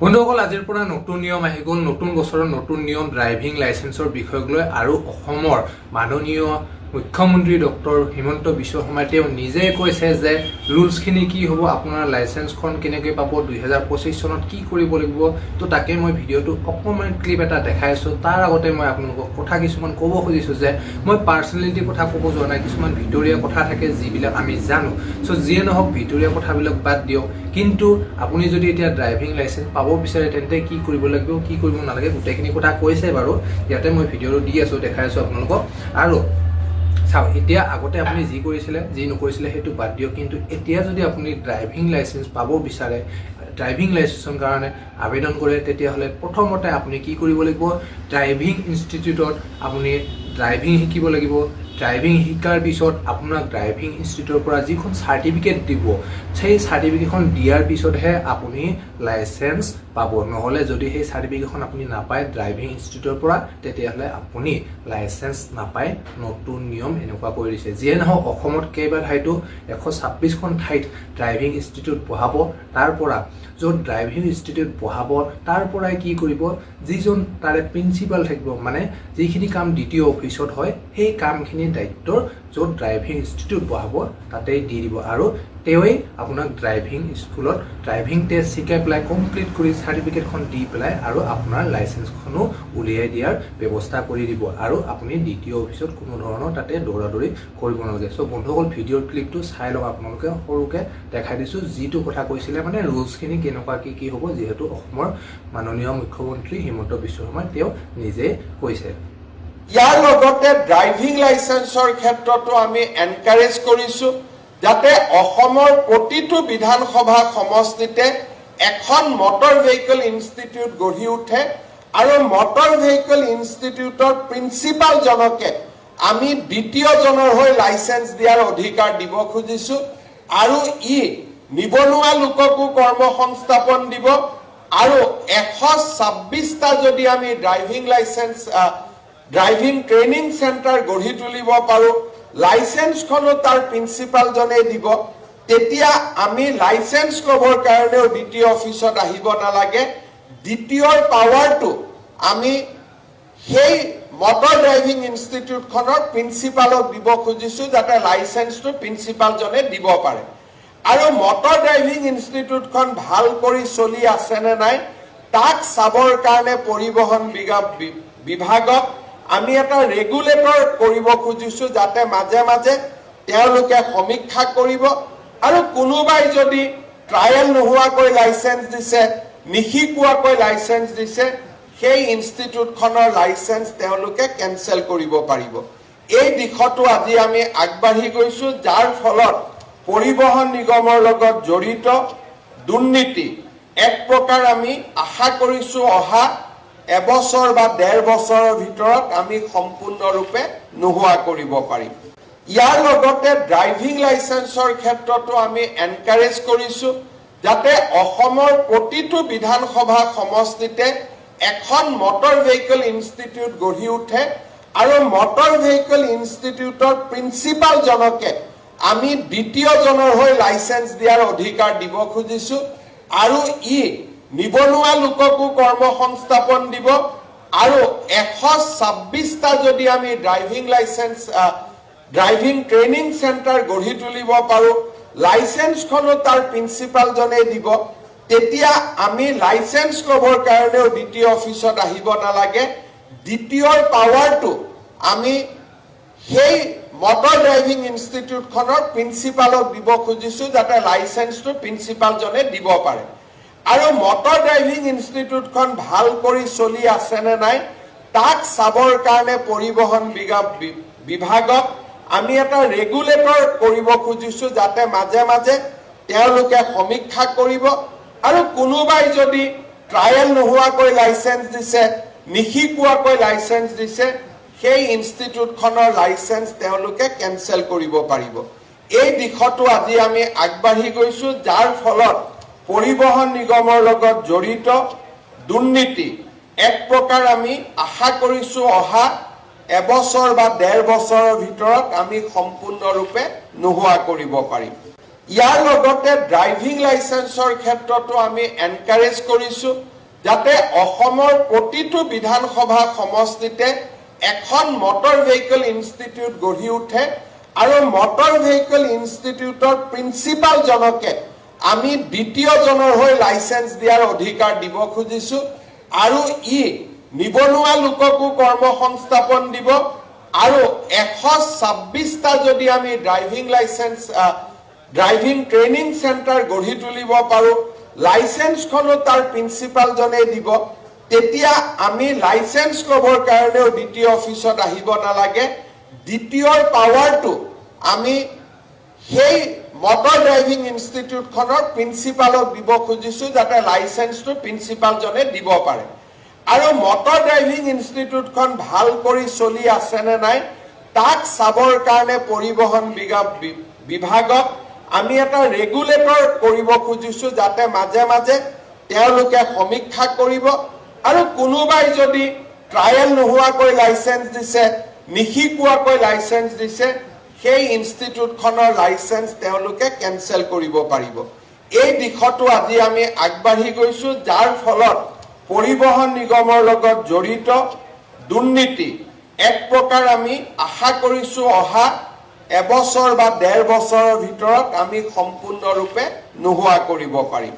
বন্ধুসকল আজিৰ পৰা নতুন নিয়ম আহি গ'ল নতুন বছৰৰ নতুন নিয়ম ড্ৰাইভিং লাইসেন্সৰ বিষয়ক লৈ আৰু অসমৰ মাননীয় মুখ্যমন্ত্ৰী ডক্টৰ হিমন্ত বিশ্ব শৰ্মাই তেওঁ নিজে কৈছে যে ৰুলছখিনি কি হ'ব আপোনাৰ লাইসেন্সখন কেনেকৈ পাব 2025 চনত কি কৰিব লাগিব তো তাকে মই ভিডিঅ'টো অকণমান ক্লিপ এটা দেখাই আছো তাৰ আগতে মই আপোনালোকক কথা কিছুমান ক'ব খুজিছো যে মই পাৰ্সনেলিটি কথা ক'ব যোৱা নাই কিছুমান ভিতৰীয়া কথা থাকে যিবিলাক আমি জানো সো যিয়ে নহওক ভিতৰীয়া কথাবিলাক বাদ দিয়ক কিন্তু আপুনি যদি এতিয়া ড্ৰাইভিং লাইসেন্স পাব বিচাৰে তেন্তে কি কৰিব লাগিব কি কৰিব নালাগে গোটেইখিনি কথা কৈছে বাৰু ইয়াতে মই ভিডিঅ'টো দি আছো দেখাই আছো আপোনালোকক আৰু চাও এতিয়া আগতে আপুনি যি কৰিছিলে যি নকৰিছিলে হেতু বাদ দিও কিন্তু এতিয়া যদি আপুনি ড্ৰাইভিং লাইসেন্স পাব বিচাৰে ড্ৰাইভিং লাইসেন্সৰ কাৰণে আবেদন কৰে তেতিয়া হলে প্ৰথমতে আপুনি কি কৰিব লাগিব ড্ৰাইভিং ইনষ্টিটিউটত আপুনি ড্ৰাইভিং শিকিব লাগিব ড্ৰাইভিং শিকাৰ পিছত আপোনাক ড্ৰাইভিং ইনষ্টিটিউটৰ পৰা যিখন সাৰ্টিফিকেট দিব সেই সাৰ্টিফিকেটখন দিয়াৰ পিছতহে আপুনি লাইসেন্স পাব নহলে যদি সেই সাৰ্টিফিকেটখন আপুনি নাপায় ড্ৰাইভিং ইনষ্টিটিউটৰ পৰা তেতিয়া হলে আপুনি লাইসেন্স নাপায় নতুন নিয়ম এনেকুৱা কৰি দিছে যিয়ে নহওক অসমত কেইবাৰ ঠাইতো 126 খন ঠাইত ড্ৰাইভিং ইনষ্টিটিউট বহাব তাৰ পৰা য'ত ড্ৰাইভিং ইনষ্টিটিউট বহাব তাৰ পৰাই কি কৰিব যিজন তাৰে প্ৰিন্সিপাল থাকিব মানে যিখিনি কাম দ্বিতীয় অফিচত হয় সেই কামখিনি দায়িত্বৰ য'ত ড্ৰাইভিং ইনষ্টিটিউট বহাব তাতে দি দিব আৰু তেৱেই আপোনাক ড্ৰাইভিং স্কুলত ড্ৰাইভিং টেষ্ট শিকাই পেলাই কমপ্লিট কৰি সাৰ্টিফিকেটখন দি পেলাই আৰু আপোনাৰ লাইসেন্সখনো উলিয়াই দিয়াৰ ব্যৱস্থা কৰি দিব আৰু আপুনি দ্বিতীয় অফিচত কোনো ধৰণৰ তাতে দৌৰাদৌৰি কৰিব নালাগে সো বন্ধুসকল ভিডিঅ'ৰ ক্লিপটো চাই লওক আপোনালোকে সৰুকে দেখাই দিছো যিটো কথা কৈছিলে মানে ৰুলছখিনি কেনেকুৱা কি হ'ব যেহেতু অসমৰ মাননীয় মুখ্যমন্ত্ৰী হিমন্ত বিশ্ব শৰ্মাই তেওঁ নিজে কৈছে ইয়াৰ লগতে ড্ৰাইভিং লাইসেন্সৰ ক্ষেত্ৰতো আমি এনকাৰেজ কৰিছো যাতে অসমৰ প্ৰতিটো বিধানসভা সমষ্টিতে এখন মটৰ ভেহিকল ইনষ্টিটিউট গঢ়ি উঠে আৰু মটৰ ভেহিকল ইনষ্টিটিউটৰ প্ৰিন্সিপাল জনকে আমি দ্বিতীয়জনৰ হৈ লাইসেন্স দিয়াৰ অধিকাৰ দিব খুজিছো আৰু ই নিবনুৱা লোককো কৰ্মসংস্থাপন দিব আৰু 126টা যদি আমি driving licence driving training centre গঢ়ি তুলিব পাৰো লাইসেন্সখনো তাৰ প্ৰিন্সিপাল জনে দিব তেতিয়া আমি লাইসেন্স ল'বৰ কাৰণেও দ্বিতীয় অফিচত আহিব নালাগে দ্বিতীয়ৰ পাৱাৰটো আমি সেই মটৰ ড্ৰাইভিং ইনষ্টিটিউটখনৰ প্ৰিন্সিপালক দিব খুজিছো যাতে লাইসেন্সটো প্ৰিন্সিপাল জনে দিব পাৰে আৰু মটৰ ড্ৰাইভিং ইনষ্টিটিউটখন ভাল কৰি চলি আছে নে নাই তাক চাবৰ কাৰণে পৰিবহণ বিভাগক আমি এটা ৰেগুলেটৰ কৰিব খুজিছো যাতে মাজে মাজে তেওঁলোকে সমীক্ষা কৰিব আৰু কোনোবাই যদি ট্ৰায়েল নোহোৱাকৈ লাইসেন্স দিছে নিশিকোৱাকৈ লাইসেন্স দিছে সেই ইনষ্টিটিউটখনৰ লাইসেন্স তেওঁলোকে কেনসেল কৰিব পাৰিব এই দিশটো আজি আমি আগবাঢ়ি গৈছো যাৰ ফলত পৰিবহণ নিগমৰ লগত জড়িত দুৰ্নীতি এক প্ৰকাৰ আমি আশা কৰিছো অহা এবছৰ বা 1.5 বছৰৰ ভিতৰত আমি সম্পূৰ্ণৰূপে নোহোৱা কৰিব পাৰিম ইয়াৰ লগতে ড্ৰাইভিং লাইসেন্সৰ ক্ষেত্ৰতো আমি এনকাৰেজ কৰিছো যাতে অসমৰ প্ৰতিটো বিধানসভা সমষ্টিতে এখন মটৰ ভেহিকল ইনষ্টিটিউট গঢ়ি উঠে আৰু মটৰ ভেহিকল ইনষ্টিটিউটৰ প্ৰিন্সিপাল জনকে আমি দ্বিতীয়জনৰ হৈ লাইসেন্স দিয়াৰ অধিকাৰ দিব খুজিছো আৰু ই নিবনুৱা লোককো কৰ্মসংস্থাপন দিব আৰু 126টা যদি আমি driving licence driving training centre গঢ়ি তুলিব পাৰো লাইসেন্সখনো তাৰ প্ৰিন্সিপাল জনে দিব তেতিয়া আমি লাইসেন্স ল'বৰ কাৰণেও দ্বিতীয় অফিচত আহিব নালাগে দ্বিতীয়ৰ পাৱাৰটো আমি সেই মটৰ ড্ৰাইভিং ইনষ্টিটিউটখনৰ প্ৰিন্সিপালক দিব খুজিছো যাতে লাইসেন্সটো প্ৰিন্সিপাল জনে দিব পাৰে আৰু মটৰ ড্ৰাইভিং ইনষ্টিটিউটখন ভাল কৰি চলি আছে নে নাই তাক চাবৰ কাৰণে পৰিবহণ বিভাগক আমি এটা ৰেগুলেটৰ কৰিব খুজিছো যাতে মাজে মাজে তেওঁলোকে সমীক্ষা কৰিব আৰু কোনোবাই যদি ট্ৰায়েল নোহোৱাকৈ লাইসেন্স দিছে নিশিকোৱাকৈ লাইসেন্স দিছে সেই ইনষ্টিটিউটখনৰ লাইসেন্স তেওঁলোকে কেনসেল কৰিব পাৰিব এই দিশটো আজি আমি আগবাঢ়ি গৈছো যাৰ ফলত পৰিবহণ নিগমৰ লগত জড়িত দুৰ্নীতি এক প্ৰকাৰ আমি আশা কৰিছো অহা এবছৰ বা 1.5 বছৰৰ ভিতৰত আমি সম্পূৰ্ণৰূপে নোহোৱা কৰিব পাৰিম ইয়াৰ লগতে ড্ৰাইভিং লাইচেন্সৰ ক্ষেত্ৰতো আমি এনকাৰেজ কৰিছোঁ যাতে অসমৰ প্ৰতিটো বিধানসভা সমষ্টিতে এখন মটৰ ভেহিকল ইনষ্টিটিউট গঢ়ি উঠে আৰু মটৰ ভেহিকল ইনষ্টিটিউটৰ প্ৰিন্সিপালজনকে আমি দ্বিতীয়জনৰ হৈ লাইচেন্স দিয়াৰ অধিকাৰ দিব খুজিছোঁ আৰু ই নিবনুৱা লোককো কৰ্মসংস্থাপন দিব আৰু 126টা যদি আমি ড্ৰাইভিং ট্ৰেইনিং চেণ্টাৰ গঢ়ি তুলিব পাৰোঁ লাইচেন্সখনো তাৰ প্ৰিন্সিপালজনে দিব তেতিয়া আমি লাইচেন্স ল'বৰ কাৰণেও দ্বিতীয় অফিচত আহিব নালাগে দ্বিতীয়ৰ পাৱাৰটো আমি সেই মটৰ ড্ৰাইভিং ইনষ্টিটিউটখনৰ প্ৰিন্সিপালক দিব খুজিছোঁ যাতে লাইচেন্সটো প্ৰিন্সিপালজনে দিব পাৰে আৰু মটৰ ড্ৰাইভিং ইনষ্টিটিউটখন ভাল কৰি চলি আছেনে নাই তাক চাবৰ কাৰণে পৰিবহণ বিভাগক আমি এটা ৰেগুলেটৰ কৰিব খুজিছোঁ যাতে মাজে মাজে তেওঁলোকে সমীক্ষা কৰিব আৰু কোনোবাই যদি ট্ৰায়েল নোহোৱাকৈ লাইচেন্স দিছে নিশিকোৱাকৈ লাইচেন্স দিছে সেই ইনষ্টিটিউটখনৰ লাইচেন্স তেওঁলোকে কেনচেল কৰিব পাৰিব এই দিশতো আজি আমি আগবাঢ়ি গৈছোঁ যাৰ ফলত পৰিবহণ নিগমৰ লগত জড়িত দুৰ্নীতি এক প্ৰকাৰ আমি আশা কৰিছোঁ অহা এবছৰ বা 1.5 বছৰৰ ভিতৰত আমি সম্পূৰ্ণৰূপে নোহোৱা কৰিব পাৰিম